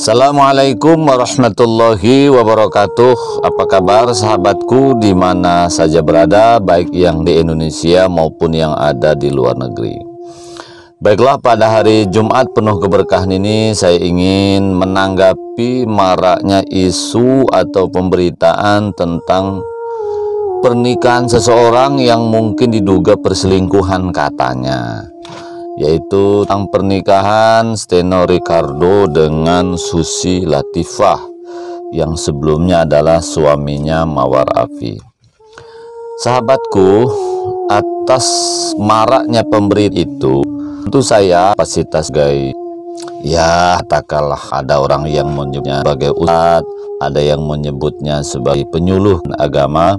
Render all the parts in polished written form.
Assalamualaikum warahmatullahi wabarakatuh. Apa kabar sahabatku di mana saja berada, baik yang di Indonesia maupun yang ada di luar negeri. Baiklah, pada hari Jumat penuh keberkahan ini saya ingin menanggapi maraknya isu atau pemberitaan tentang pernikahan seseorang yang mungkin diduga perselingkuhan katanya, yaitu tentang pernikahan Steno Ricardo dengan Susi Latifah yang sebelumnya adalah suaminya Mawar Afi. Sahabatku, atas maraknya pemberitaan itu, tentu saya kapasitas sebagai, ya katakanlah, ada orang yang menyebutnya sebagai ustadz, ada yang menyebutnya sebagai penyuluh agama,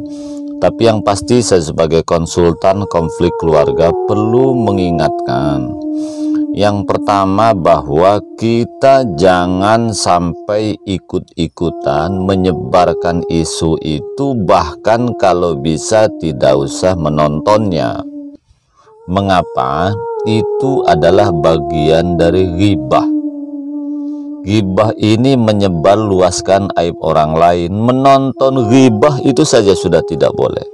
tapi yang pasti saya sebagai konsultan konflik keluarga perlu mengingatkan yang pertama bahwa kita jangan sampai ikut-ikutan menyebarkan isu itu, bahkan kalau bisa tidak usah menontonnya. Mengapa? Itu adalah bagian dari ghibah. Ghibah ini menyebar luaskan aib orang lain. Menonton ghibah itu saja sudah tidak boleh.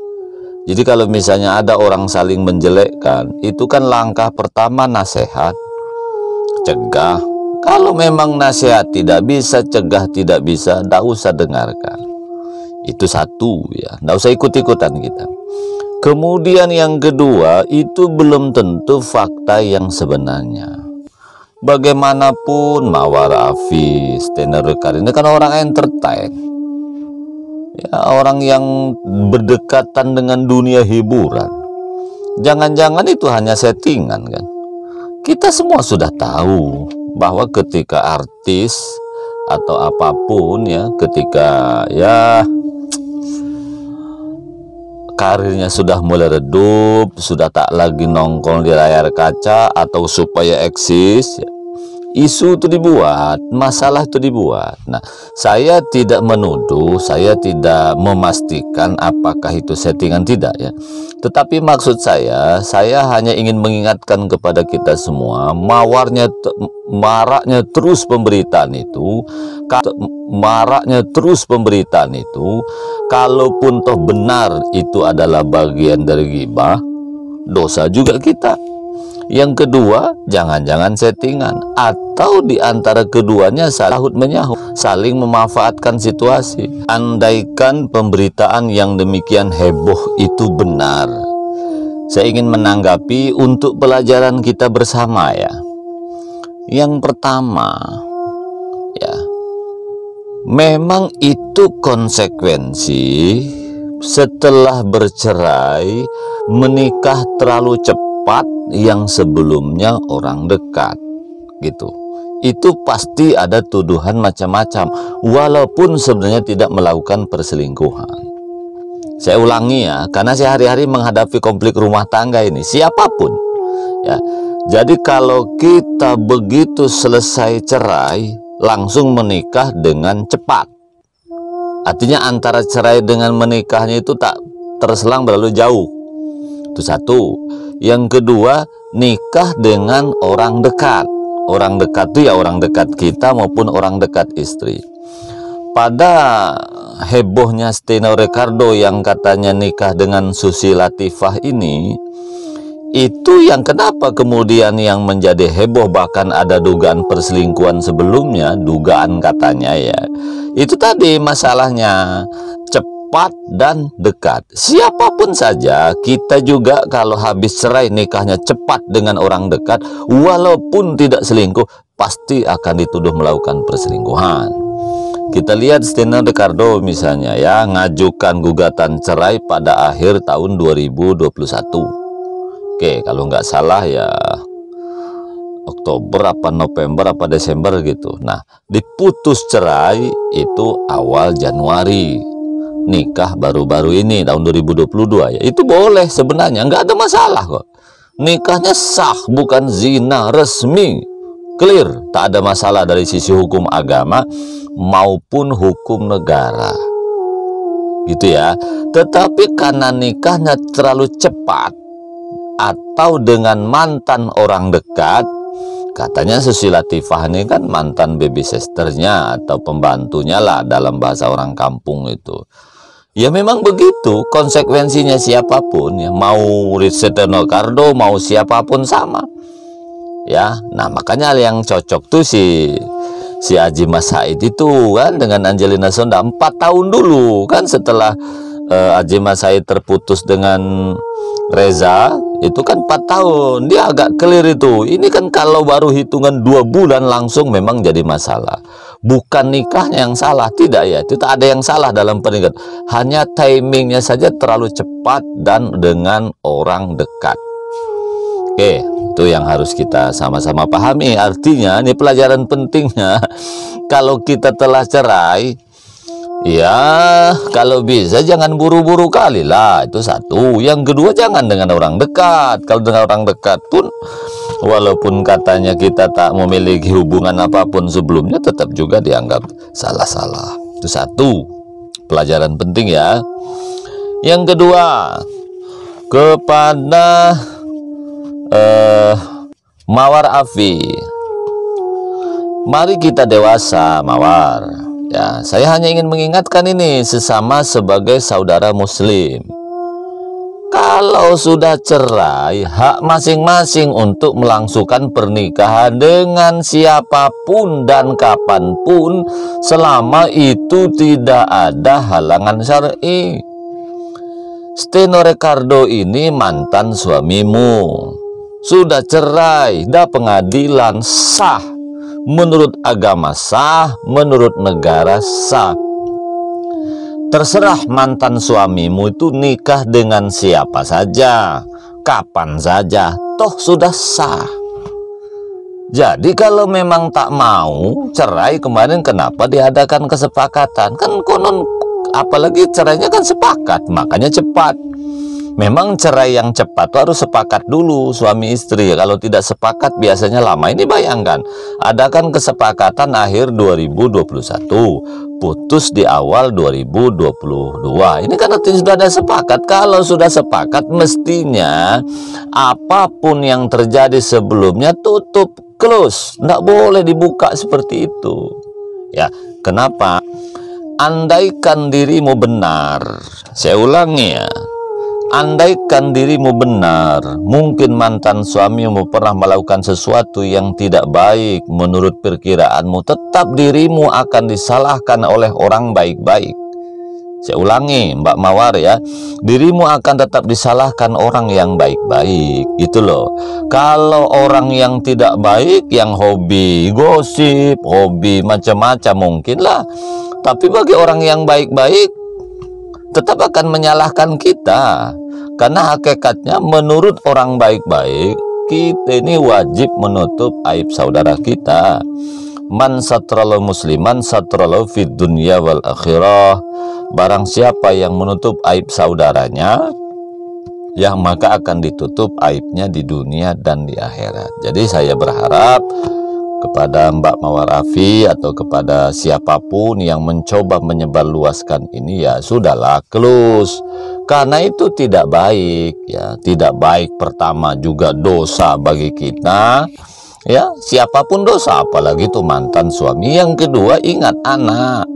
Jadi kalau misalnya ada orang saling menjelekkan, itu kan langkah pertama nasihat, cegah. Kalau memang nasihat tidak bisa, cegah tidak bisa, tidak usah dengarkan. Itu satu, ya, tidak usah ikut-ikutan kita. Kemudian yang kedua, itu belum tentu fakta yang sebenarnya. Bagaimanapun Mawar Afi, Steno Ricardo ini kan orang entertain, ya, orang yang berdekatan dengan dunia hiburan. Jangan-jangan itu hanya settingan kan? Kita semua sudah tahu bahwa ketika artis atau apapun, ya, ketika karirnya sudah mulai redup, sudah tak lagi nongkrong di layar kaca, atau supaya eksis, ya, isu itu dibuat, masalah itu dibuat. Nah, saya tidak menuduh, saya tidak memastikan apakah itu settingan, tidak, ya. Tetapi maksud saya hanya ingin mengingatkan kepada kita semua, maraknya terus pemberitaan itu, kalaupun toh benar itu adalah bagian dari ghibah, dosa juga kita. Yang kedua, jangan-jangan settingan, atau di antara keduanya sahut menyahut, saling memanfaatkan situasi. Andaikan pemberitaan yang demikian heboh itu benar, saya ingin menanggapi untuk pelajaran kita bersama, ya. Yang pertama, ya, memang itu konsekuensi setelah bercerai, menikah terlalu cepat yang sebelumnya orang dekat, gitu. Itu pasti ada tuduhan macam-macam, walaupun sebenarnya tidak melakukan perselingkuhan. Saya ulangi, ya, karena saya hari-hari menghadapi konflik rumah tangga ini, siapapun, ya. Jadi kalau kita begitu selesai cerai langsung menikah dengan cepat, artinya antara cerai dengan menikahnya itu tak terselang berlalu jauh. Itu satu. Yang kedua, nikah dengan orang dekat. Orang dekat itu ya orang dekat kita maupun orang dekat istri. Pada hebohnya Steno Ricardo yang katanya nikah dengan Susi Latifah ini, itu yang kenapa kemudian yang menjadi heboh, bahkan ada dugaan perselingkuhan sebelumnya, dugaan katanya, ya. Itu tadi masalahnya, cepat dan dekat. Siapapun saja, kita juga kalau habis cerai nikahnya cepat dengan orang dekat, walaupun tidak selingkuh, pasti akan dituduh melakukan perselingkuhan. Kita lihat Steno Ricardo misalnya, ya, ngajukan gugatan cerai pada akhir tahun 2021. Oke, kalau nggak salah ya Oktober apa November apa Desember gitu. Nah, diputus cerai itu awal Januari. Nikah baru-baru ini tahun 2022, ya. Itu boleh sebenarnya, nggak ada masalah kok. Nikahnya sah, bukan zina, resmi, clear, tak ada masalah dari sisi hukum agama maupun hukum negara, gitu ya. Tetapi karena nikahnya terlalu cepat atau dengan mantan orang dekat, Katanya Susi Latifah ini kan mantan baby sisternya atau pembantunya lah dalam bahasa orang kampung itu. Ya memang begitu konsekuensinya, siapapun ya, mau Ritseteno Kardo mau siapapun sama. Ya, nah makanya yang cocok tuh si Haji Mas Said itu kan dengan Angelina Sondakh 4 tahun dulu kan, setelah Haji Mas Said terputus dengan Reza itu kan 4 tahun, dia agak clear itu. Ini kan kalau baru hitungan 2 bulan langsung memang jadi masalah. Bukan nikahnya yang salah, tidak ya, itu tak ada yang salah dalam pernikahan, hanya timingnya saja terlalu cepat dan dengan orang dekat. Oke, itu yang harus kita sama-sama pahami. Artinya ini pelajaran pentingnya, kalau kita telah cerai, ya kalau bisa jangan buru-buru kali lah, itu satu. Yang kedua, jangan dengan orang dekat. Kalau dengan orang dekat pun, walaupun katanya kita tak memiliki hubungan apapun sebelumnya, tetap juga dianggap salah-salah. Itu satu pelajaran penting ya. Yang kedua, kepada Mawar Afi, mari kita dewasa, Mawar. Ya, saya hanya ingin mengingatkan ini sesama sebagai saudara muslim. Kalau sudah cerai, hak masing-masing untuk melangsungkan pernikahan dengan siapapun dan kapanpun, selama itu tidak ada halangan syar'i. Steno Ricardo ini mantan suamimu, sudah cerai, dah pengadilan, sah. Menurut agama sah, menurut negara sah. Terserah mantan suamimu itu nikah dengan siapa saja, kapan saja, toh sudah sah. Jadi kalau memang tak mau cerai kemarin, kenapa diadakan kesepakatan? Kan konon, apalagi cerainya kan sepakat, makanya cepat. Memang cerai yang cepat tuh harus sepakat dulu suami istri. Kalau tidak sepakat biasanya lama. Ini bayangkan, adakan kesepakatan akhir 2021, putus di awal 2022. Ini kan artinya sudah ada sepakat. Kalau sudah sepakat, mestinya apapun yang terjadi sebelumnya tutup, close, tidak boleh dibuka seperti itu. Ya, kenapa? Andaikan dirimu benar, saya ulangi ya, andaikan dirimu benar, mungkin mantan suamimu pernah melakukan sesuatu yang tidak baik menurut perkiraanmu, tetap dirimu akan disalahkan oleh orang baik-baik. Saya ulangi Mbak Mawar ya, dirimu akan tetap disalahkan orang yang baik-baik. Itu loh. Kalau orang yang tidak baik, yang hobi gosip, hobi macam-macam mungkin lah. Tapi bagi orang yang baik-baik, tetap akan menyalahkan kita. Karena hakikatnya menurut orang baik-baik, kita ini wajib menutup aib saudara kita. Man satralahu musliman satralahu fid dunya wal akhirah. Barang siapa yang menutup aib saudaranya, ya maka akan ditutup aibnya di dunia dan di akhirat. Jadi saya berharap kepada Mbak Mawar Afi atau kepada siapapun yang mencoba menyebarluaskan ini, ya sudahlah, close. Karena itu tidak baik ya, tidak baik. Pertama juga dosa bagi kita ya, siapapun dosa, apalagi itu mantan suami. Yang kedua, ingat anak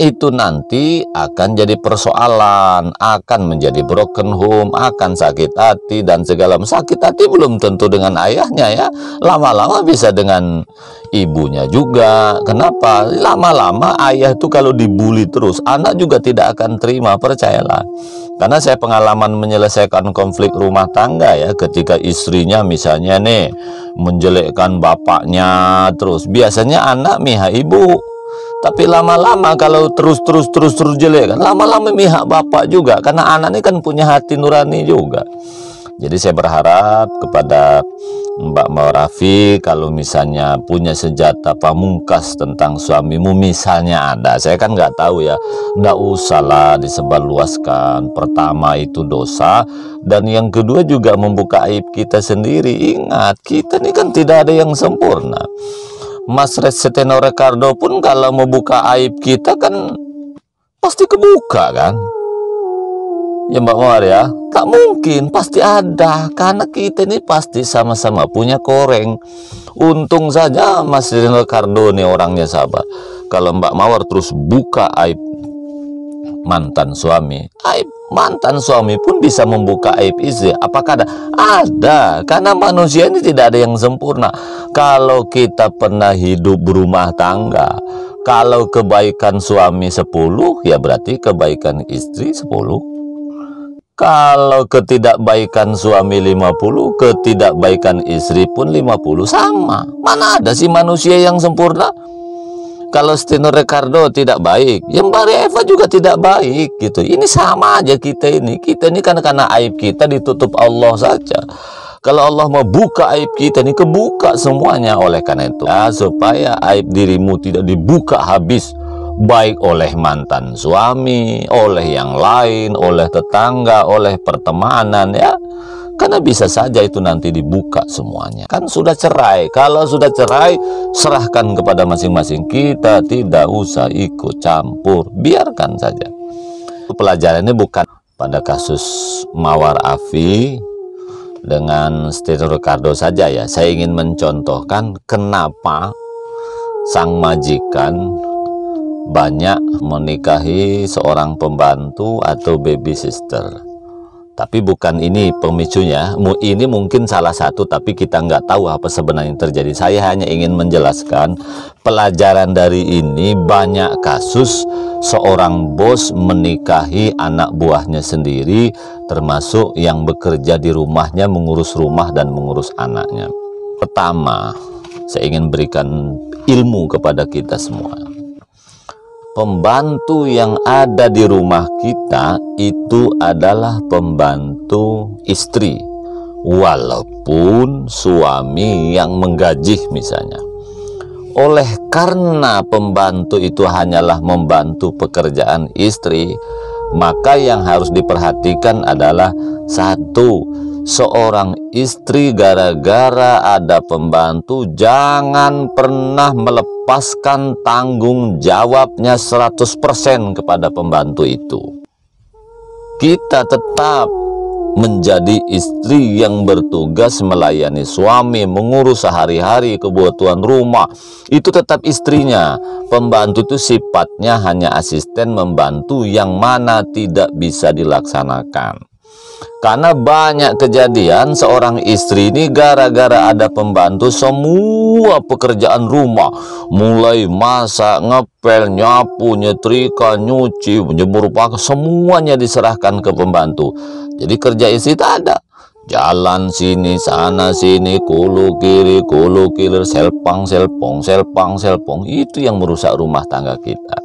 itu nanti akan jadi persoalan, akan menjadi broken home, akan sakit hati dan segala macam. Sakit hati belum tentu dengan ayahnya ya, lama-lama bisa dengan ibunya juga. Kenapa? Lama-lama ayah itu kalau dibully terus, anak juga tidak akan terima, percayalah. Karena saya pengalaman menyelesaikan konflik rumah tangga ya, ketika istrinya misalnya nih menjelekkan bapaknya terus, biasanya anak mihak ibu. Tapi lama-lama kalau terus jelek kan, lama-lama mihak bapak juga, karena anak ini kan punya hati nurani juga. Jadi saya berharap kepada Mbak Mawar Afi, kalau misalnya punya senjata pamungkas tentang suamimu misalnya ada, saya kan nggak tahu ya, nggak usahlah disebarluaskan. Pertama itu dosa, dan yang kedua juga membuka aib kita sendiri. Ingat, kita ini kan tidak ada yang sempurna. Mas Steno Ricardo pun kalau mau buka aib kita kan pasti kebuka kan. Ya Mbak Mawar ya, tak mungkin, pasti ada, karena kita ini pasti sama-sama punya koreng. Untung saja Mas Ricardo nih orangnya sabar. Kalau Mbak Mawar terus buka aib mantan suami, aib mantan suami pun bisa membuka aib istri. Apakah ada? Ada, karena manusia ini tidak ada yang sempurna. Kalau kita pernah hidup berumah tangga, kalau kebaikan suami 10, ya berarti kebaikan istri 10. Kalau ketidakbaikan suami 50, ketidakbaikan istri pun 50, sama. Mana ada sih manusia yang sempurna? Kalau Steno Ricardo tidak baik, ya Mbak Eva juga tidak baik gitu. Ini sama aja kita ini. Kita ini karena aib kita ditutup Allah saja. Kalau Allah mau buka aib kita ini, kebuka semuanya. Oleh karena itu, ya, supaya aib dirimu tidak dibuka habis, baik oleh mantan suami, oleh yang lain, oleh tetangga, oleh pertemanan, ya. Karena bisa saja itu nanti dibuka semuanya. Kan sudah cerai. Kalau sudah cerai, serahkan kepada masing-masing. Kita tidak usah ikut campur, biarkan saja. Pelajarannya bukan pada kasus Mawar Afi dengan Steno Ricardo saja ya. Saya ingin mencontohkan kenapa sang majikan banyak menikahi seorang pembantu atau baby sister. Tapi bukan ini pemicunya. Ini mungkin salah satu, tapi kita nggak tahu apa sebenarnya yang terjadi. Saya hanya ingin menjelaskan pelajaran dari ini. Banyak kasus seorang bos menikahi anak buahnya sendiri, termasuk yang bekerja di rumahnya, mengurus rumah dan mengurus anaknya. Pertama, saya ingin berikan ilmu kepada kita semua. Pembantu yang ada di rumah kita itu adalah pembantu istri, walaupun suami yang menggaji misalnya. Oleh karena pembantu itu hanyalah membantu pekerjaan istri, maka yang harus diperhatikan adalah satu, seorang istri gara-gara ada pembantu jangan pernah melepaskan tanggung jawabnya 100% kepada pembantu itu. Kita tetap menjadi istri yang bertugas melayani suami, mengurus sehari-hari kebutuhan rumah. Itu tetap istrinya. Pembantu itu sifatnya hanya asisten membantu yang mana tidak bisa dilaksanakan. Karena banyak kejadian seorang istri ini gara-gara ada pembantu, semua pekerjaan rumah, mulai masak, ngepel, nyapu, nyetrika, nyuci, menjemur pakaian, semuanya diserahkan ke pembantu. Jadi kerja istri tak ada. Jalan sini, sana, sini, kulu kiri, selpang, selpong. Itu yang merusak rumah tangga kita.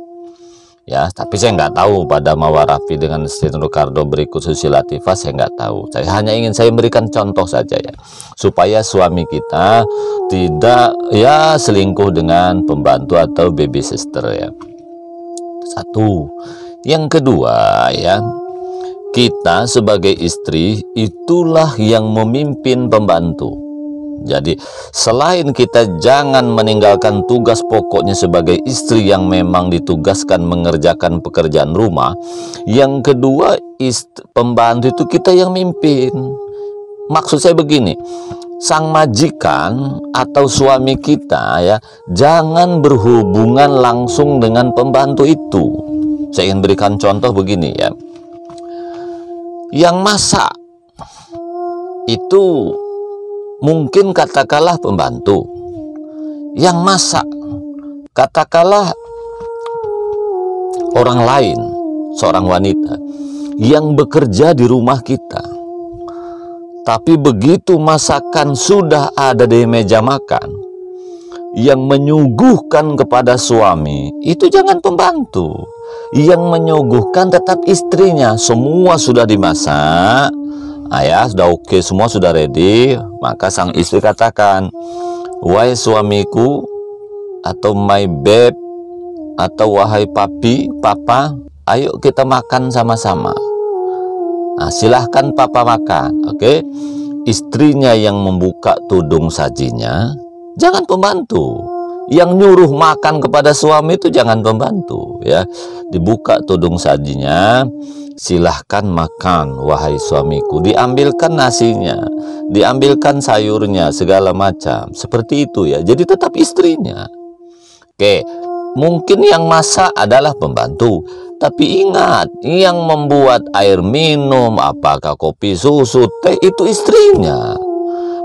Ya, tapi saya nggak tahu pada Mawar Afi dengan Steno Ricardo berikut Susi Latifah, saya nggak tahu. Saya hanya ingin memberikan contoh saja ya, supaya suami kita tidak ya selingkuh dengan pembantu atau baby sister ya. Satu. Yang kedua ya, kita sebagai istri itulah yang memimpin pembantu. Jadi selain kita jangan meninggalkan tugas pokoknya sebagai istri yang memang ditugaskan mengerjakan pekerjaan rumah, yang kedua pembantu itu kita yang mimpin. Maksud saya begini, sang majikan atau suami kita ya jangan berhubungan langsung dengan pembantu itu. Saya ingin berikan contoh begini ya, yang masak itu mungkin katakanlah pembantu, yang masak katakanlah orang lain, seorang wanita yang bekerja di rumah kita. Tapi begitu masakan sudah ada di meja makan, yang menyuguhkan kepada suami itu jangan pembantu, yang menyuguhkan tetap istrinya. Semua sudah dimasak, ayah sudah oke, semua sudah ready, maka sang istri katakan, wahai suamiku atau my babe atau wahai papi, papa, ayo kita makan sama-sama. Nah, silahkan papa makan, oke? Istrinya yang membuka tudung sajinya, jangan pembantu. Yang nyuruh makan kepada suami itu jangan pembantu ya. Dibuka tudung sajinya, silahkan makan wahai suamiku. Diambilkan nasinya, diambilkan sayurnya, segala macam. Seperti itu ya. Jadi tetap istrinya. Oke, mungkin yang masak adalah pembantu, tapi ingat, yang membuat air minum, apakah kopi, susu, teh, itu istrinya.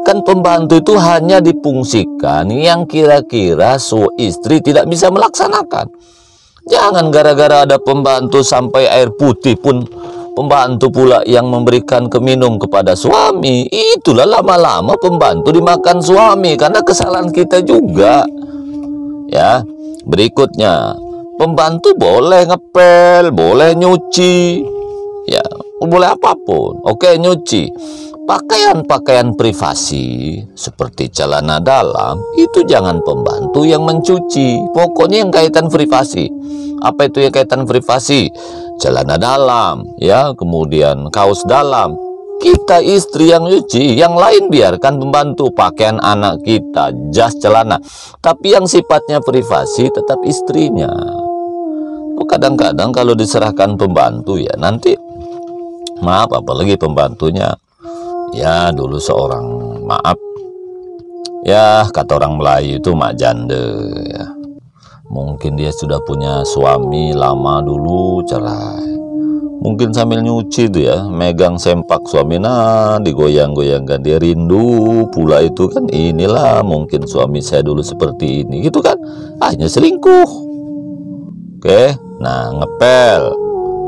Kan pembantu itu hanya difungsikan yang kira-kira istri tidak bisa melaksanakan. Jangan gara-gara ada pembantu sampai air putih pun pembantu pula yang memberikan keminum kepada suami. Itulah lama-lama pembantu dimakan suami karena kesalahan kita juga. Ya, berikutnya, pembantu boleh ngepel, boleh nyuci, ya, boleh apapun. Oke, nyuci. Pakaian-pakaian privasi seperti celana dalam itu jangan pembantu yang mencuci. Pokoknya yang kaitan privasi. Apa itu yang kaitan privasi? Celana dalam, ya, kemudian kaos dalam. Kita istri yang nyuci, yang lain biarkan pembantu. Pakaian anak kita, jas, celana. Tapi yang sifatnya privasi tetap istrinya. Kadang-kadang kalau diserahkan pembantu ya nanti, maaf, apalagi pembantunya ya dulu seorang, maaf ya, kata orang Melayu itu mak jande ya. Mungkin dia sudah punya suami lama dulu, cerai. Mungkin sambil nyuci tuh ya, megang sempak suami, nah digoyang-goyangkan, dia rindu pula itu kan, inilah mungkin suami saya dulu seperti ini gitu kan, akhirnya selingkuh. Oke, nah ngepel,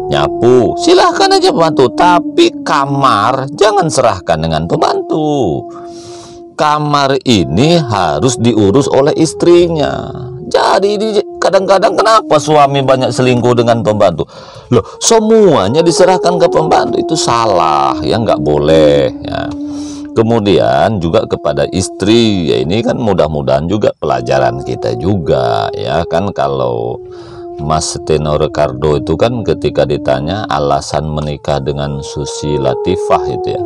nyapu, silahkan aja pembantu, tapi kamar jangan serahkan dengan pembantu. Kamar ini harus diurus oleh istrinya. Jadi kadang-kadang kenapa suami banyak selingkuh dengan pembantu? Loh, semuanya diserahkan ke pembantu, itu salah ya, nggak boleh ya. Kemudian juga kepada istri ya, ini kan mudah-mudahan juga pelajaran kita juga ya kan. Kalau Mas Teno Ricardo itu kan ketika ditanya alasan menikah dengan Susi Latifah itu ya,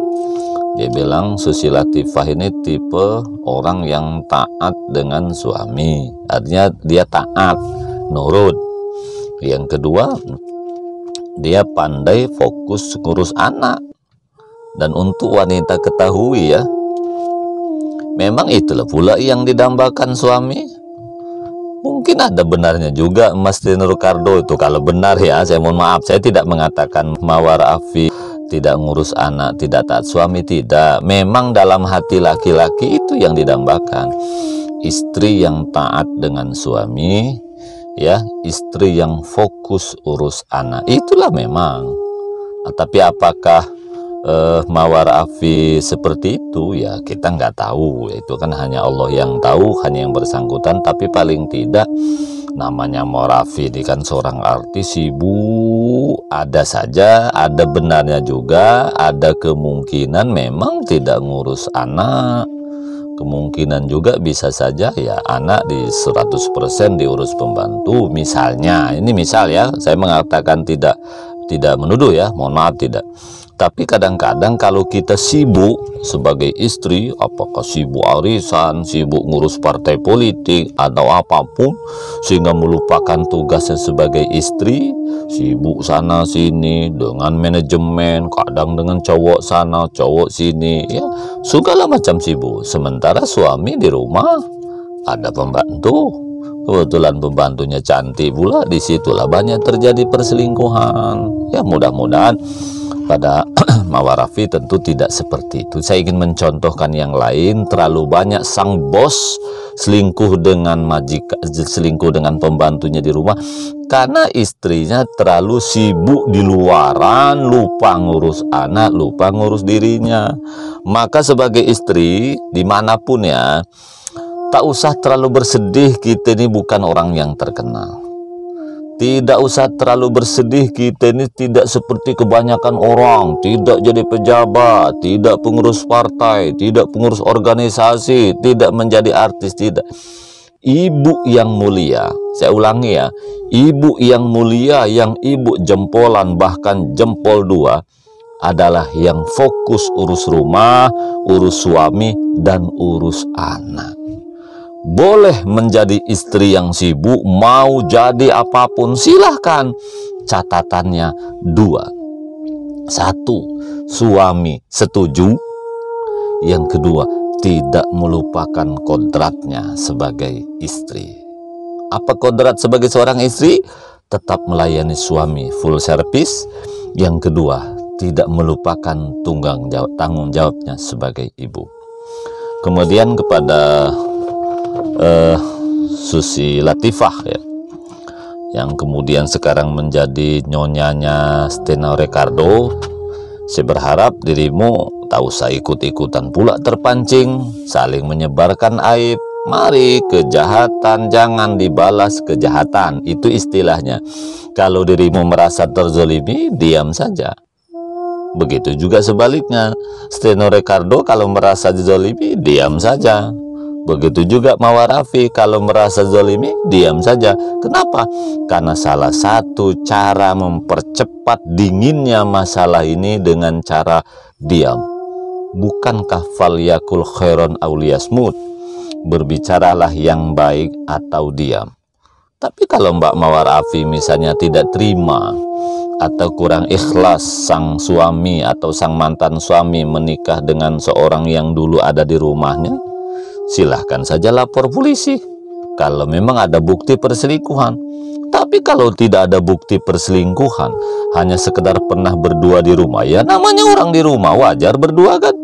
dia bilang Susi Latifah ini tipe orang yang taat dengan suami, artinya dia taat, nurut. Yang kedua, dia pandai fokus ngurus anak. Dan untuk wanita ketahui ya, memang itulah pula yang didambakan suami. Mungkin ada benarnya juga Mas Teno Ricardo itu. Kalau benar ya, saya mohon maaf, saya tidak mengatakan Mawar Afi tidak ngurus anak, tidak taat suami, tidak. Memang dalam hati laki-laki itu yang didambakan, istri yang taat dengan suami ya, istri yang fokus urus anak, itulah memang. Tapi apakah Mawar Afi seperti itu ya, kita nggak tahu. Itu kan hanya Allah yang tahu, hanya yang bersangkutan. Tapi paling tidak, namanya Mawar Afi ini kan seorang artis, ibu, ada saja, ada benarnya juga, ada kemungkinan memang tidak ngurus anak. Kemungkinan juga bisa saja ya anak di 100% diurus pembantu misalnya. Ini misal ya, saya mengatakan tidak menuduh ya, mohon maaf, tidak. Tapi kadang-kadang kalau kita sibuk sebagai istri, apakah sibuk arisan, sibuk ngurus partai politik atau apapun, sehingga melupakan tugasnya sebagai istri, sibuk sana sini dengan manajemen, kadang dengan cowok sana cowok sini ya, segala macam sibuk. Sementara suami di rumah ada pembantu, kebetulan pembantunya cantik pula, disitulah banyak terjadi perselingkuhan ya. Mudah-mudahan pada Mawar Afi tentu tidak seperti itu. Saya ingin mencontohkan yang lain. Terlalu banyak sang bos selingkuh dengan selingkuh dengan pembantunya di rumah karena istrinya terlalu sibuk di luaran, lupa ngurus anak, lupa ngurus dirinya. Maka sebagai istri dimanapun ya, tak usah terlalu bersedih, kita ini bukan orang yang terkenal. Tidak usah terlalu bersedih, kita ini tidak seperti kebanyakan orang, tidak jadi pejabat, tidak pengurus partai, tidak pengurus organisasi, tidak menjadi artis, tidak. Ibu yang mulia, saya ulangi ya, ibu yang mulia, yang ibu jempolan bahkan jempol dua, adalah yang fokus urus rumah, urus suami, dan urus anak. boleh menjadi istri yang sibuk, mau jadi apapun silahkan. Catatannya dua: satu, suami setuju; yang kedua, tidak melupakan kodratnya sebagai istri. Apa kodrat sebagai seorang istri? Tetap melayani suami, full service. Yang kedua, tidak melupakan tanggung jawabnya sebagai ibu. Kemudian kepada Susi Latifah ya, yang kemudian sekarang menjadi nyonyanya Steno Ricardo, saya berharap dirimu tak usah ikut-ikutan pula terpancing saling menyebarkan aib. Mari, kejahatan jangan dibalas kejahatan, itu istilahnya. Kalau dirimu merasa terzolimi, diam saja. Begitu juga sebaliknya, Steno Ricardo kalau merasa dizolimi, diam saja. Begitu juga Mawar Afi, kalau merasa zolimi, diam saja. Kenapa? Karena salah satu cara mempercepat dinginnya masalah ini dengan cara diam. Bukankah falyakul khairon auliyasmut? Berbicaralah yang baik atau diam. Tapi kalau Mbak Mawar Afi misalnya tidak terima atau kurang ikhlas sang suami atau sang mantan suami menikah dengan seorang yang dulu ada di rumahnya, silahkan saja lapor polisi kalau memang ada bukti perselingkuhan. Tapi kalau tidak ada bukti perselingkuhan, hanya sekedar pernah berdua di rumah, ya namanya orang di rumah, wajar berdua kan.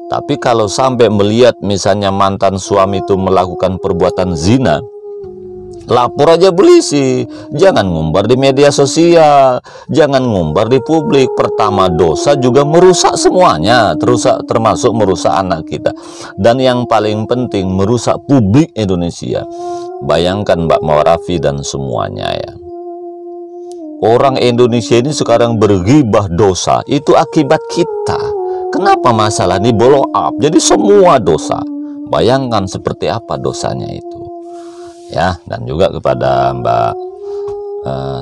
Tapi kalau sampai melihat misalnya mantan suami itu melakukan perbuatan zina, lapor aja polisi. Jangan ngumbar di media sosial, jangan ngumbar di publik. Pertama, dosa juga merusak semuanya, termasuk merusak anak kita. Dan yang paling penting, merusak publik Indonesia. Bayangkan Mbak Mawar Afi dan semuanya ya. Orang Indonesia ini sekarang berghibah dosa, itu akibat kita. Kenapa masalah ini blow up? Jadi semua dosa. Bayangkan seperti apa dosanya itu. Ya, dan juga kepada Mbak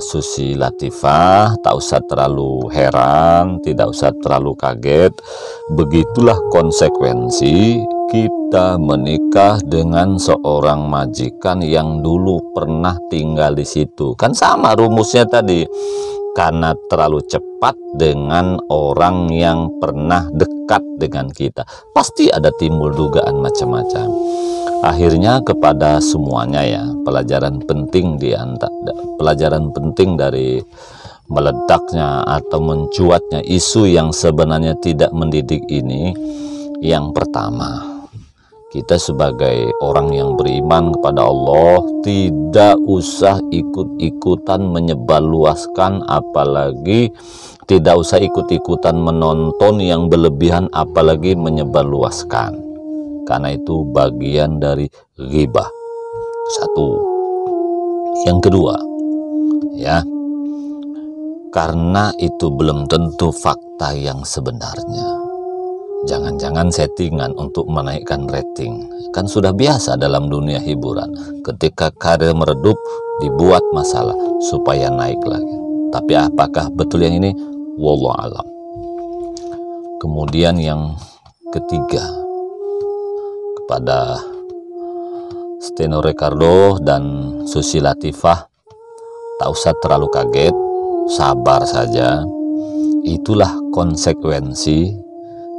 Susi Latifah, tak usah terlalu heran, tidak usah terlalu kaget. Begitulah konsekuensi kita menikah dengan seorang majikan yang dulu pernah tinggal di situ. Kan sama rumusnya tadi. Karena terlalu cepat dengan orang yang pernah dekat dengan kita, pasti ada timbul dugaan macam-macam. Akhirnya kepada semuanya ya, pelajaran penting dari meledaknya atau mencuatnya isu yang sebenarnya tidak mendidik ini. Yang pertama, kita sebagai orang yang beriman kepada Allah tidak usah ikut-ikutan menyebarluaskan, apalagi tidak usah ikut-ikutan menonton yang berlebihan, apalagi menyebarluaskan. Karena itu bagian dari ghibah. Satu. Yang kedua, ya, karena itu belum tentu fakta yang sebenarnya. Jangan-jangan settingan untuk menaikkan rating. Kan sudah biasa dalam dunia hiburan, ketika karir meredup dibuat masalah supaya naik lagi. Tapi apakah betul yang ini? Wallahu alam. Kemudian yang ketiga, kepada Steno Ricardo dan Susi Latifah, tak usah terlalu kaget, sabar saja. Itulah konsekuensi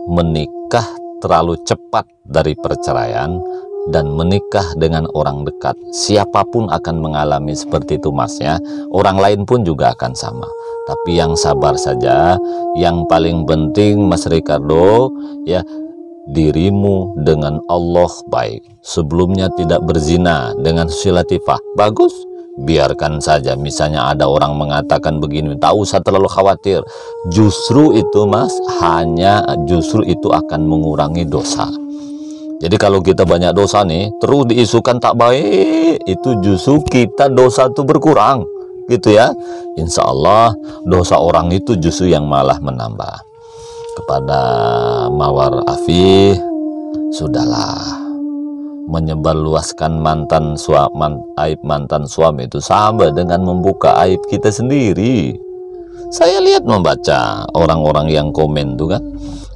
menikah terlalu cepat dari perceraian dan menikah dengan orang dekat. Siapapun akan mengalami seperti itu mas ya, orang lain pun juga akan sama. Tapi yang sabar saja. Yang paling penting Mas Ricardo ya, dirimu dengan Allah baik. Sebelumnya tidak berzina dengan Susi Latifah, bagus. Biarkan saja. Misalnya ada orang mengatakan begini, tak usah terlalu khawatir. Justru itu mas, justru itu akan mengurangi dosa. Jadi kalau kita banyak dosa nih, terus diisukan tak baik, itu justru kita dosa itu berkurang gitu ya. Insya Allah dosa orang itu justru yang malah menambah. Kepada Mawar Afi, sudahlah. Menyebarluaskan aib mantan suami itu sama dengan membuka aib kita sendiri. Saya lihat membaca orang-orang yang komen tuh kan,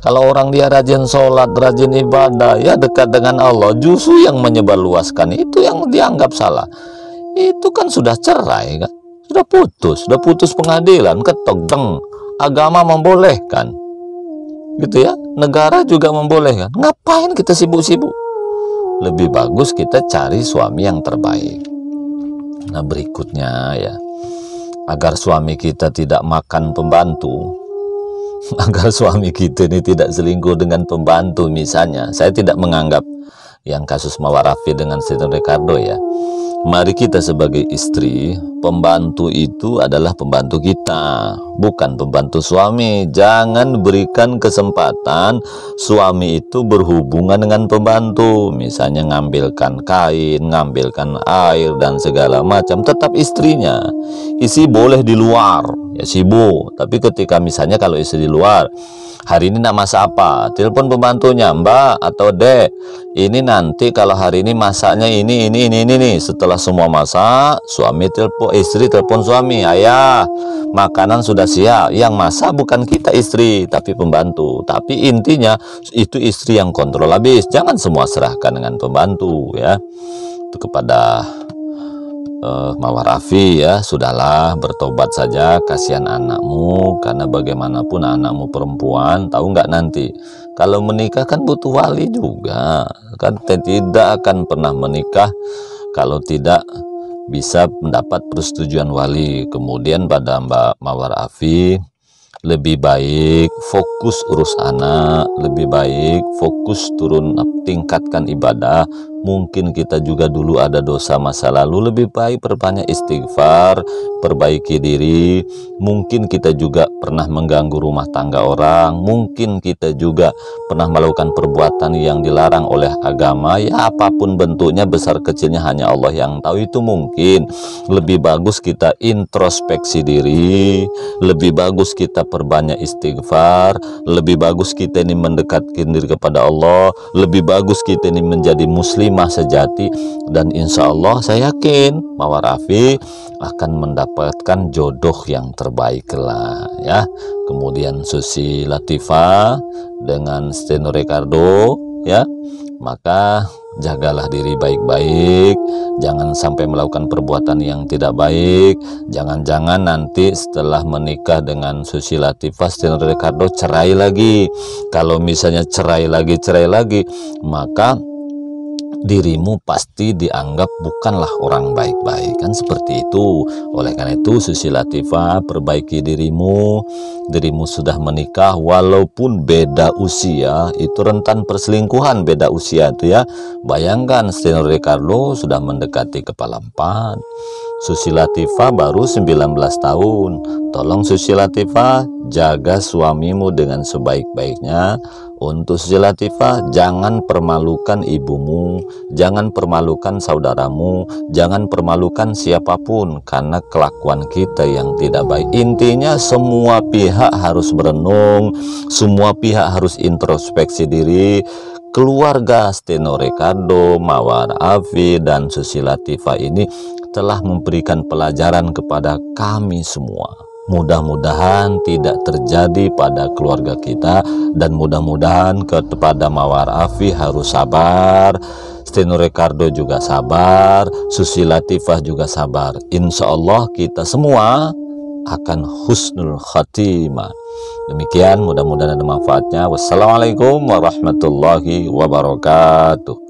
Kalau orang dia rajin sholat, rajin ibadah, ya dekat dengan Allah, justru yang menyebarluaskan itu yang dianggap salah. Itu kan sudah cerai kan, sudah putus pengadilan, ketok deng. Agama membolehkan, gitu ya. Negara juga membolehkan. Ngapain kita sibuk-sibuk? Lebih bagus kita cari suami yang terbaik. Nah, berikutnya ya, agar suami kita tidak makan pembantu, agar suami kita ini tidak selingkuh dengan pembantu misalnya. Saya tidak menganggap yang kasus Mawar Rafi dengan Steno Ricardo ya. Mari kita sebagai istri, pembantu itu adalah pembantu kita, bukan pembantu suami. Jangan berikan kesempatan suami itu berhubungan dengan pembantu, misalnya ngambilkan kain, ngambilkan air dan segala macam. Tetap istrinya. Istri boleh di luar, ya sibuk. Tapi ketika misalnya kalau istri di luar, hari ini nak masak apa? Telepon pembantunya, Mbak atau Dek, ini nanti kalau hari ini masaknya ini nih. Setelah semua masak, istri telepon suami, ayah, makanan sudah siap. Yang masak bukan kita istri, tapi pembantu. Tapi intinya itu istri yang kontrol habis. Jangan semua serahkan dengan pembantu ya. Itu kepada Mawar Rafi ya, sudahlah bertobat saja, kasihan anakmu, karena bagaimanapun anakmu perempuan, tahu nggak nanti kalau menikah kan butuh wali juga kan, tidak akan pernah menikah kalau tidak bisa mendapat persetujuan wali. Kemudian pada Mbak Mawar Rafi, lebih baik fokus urus anak, lebih baik fokus tingkatkan ibadah. Mungkin kita juga dulu ada dosa masa lalu, lebih baik perbanyak istighfar, perbaiki diri. Mungkin kita juga pernah mengganggu rumah tangga orang, mungkin kita juga pernah melakukan perbuatan yang dilarang oleh agama, ya apapun bentuknya, besar kecilnya hanya Allah yang tahu. Itu mungkin lebih bagus kita introspeksi diri, lebih bagus kita perbanyak istighfar, lebih bagus kita ini mendekatkan diri kepada Allah, lebih bagus kita ini menjadi muslimah sejati. Dan insya Allah saya yakin Mawar Rafi akan mendapatkan jodoh yang terbaik lah ya. Kemudian Susi Latifah dengan Steno Ricardo ya, maka jagalah diri baik-baik, jangan sampai melakukan perbuatan yang tidak baik. Jangan-jangan nanti setelah menikah dengan Susi Latifah, Steno Ricardo cerai lagi. Kalau misalnya cerai lagi, maka dirimu pasti dianggap bukanlah orang baik-baik, kan seperti itu. Oleh karena itu Susi Latifah, perbaiki dirimu sudah menikah walaupun beda usia, itu rentan perselingkuhan beda usia itu ya. Bayangkan Steno Ricardo sudah mendekati kepala 4, Susi Latifah baru 19 tahun. Tolong Susi Latifah, jaga suamimu dengan sebaik-baiknya. Untuk Susi Latifah, jangan permalukan ibumu, jangan permalukan saudaramu, jangan permalukan siapapun karena kelakuan kita yang tidak baik. Intinya semua pihak harus berenung, semua pihak harus introspeksi diri. Keluarga Steno Ricardo, Mawar Rafi dan Susi Latifah ini telah memberikan pelajaran kepada kami semua. Mudah-mudahan tidak terjadi pada keluarga kita, dan mudah-mudahan kepada Mawar Rafi harus sabar, Steno Ricardo juga sabar, Susi Latifah juga sabar. Insya Allah kita semua akan husnul khatimah. Demikian, mudah-mudahan ada manfaatnya. Wassalamualaikum warahmatullahi wabarakatuh.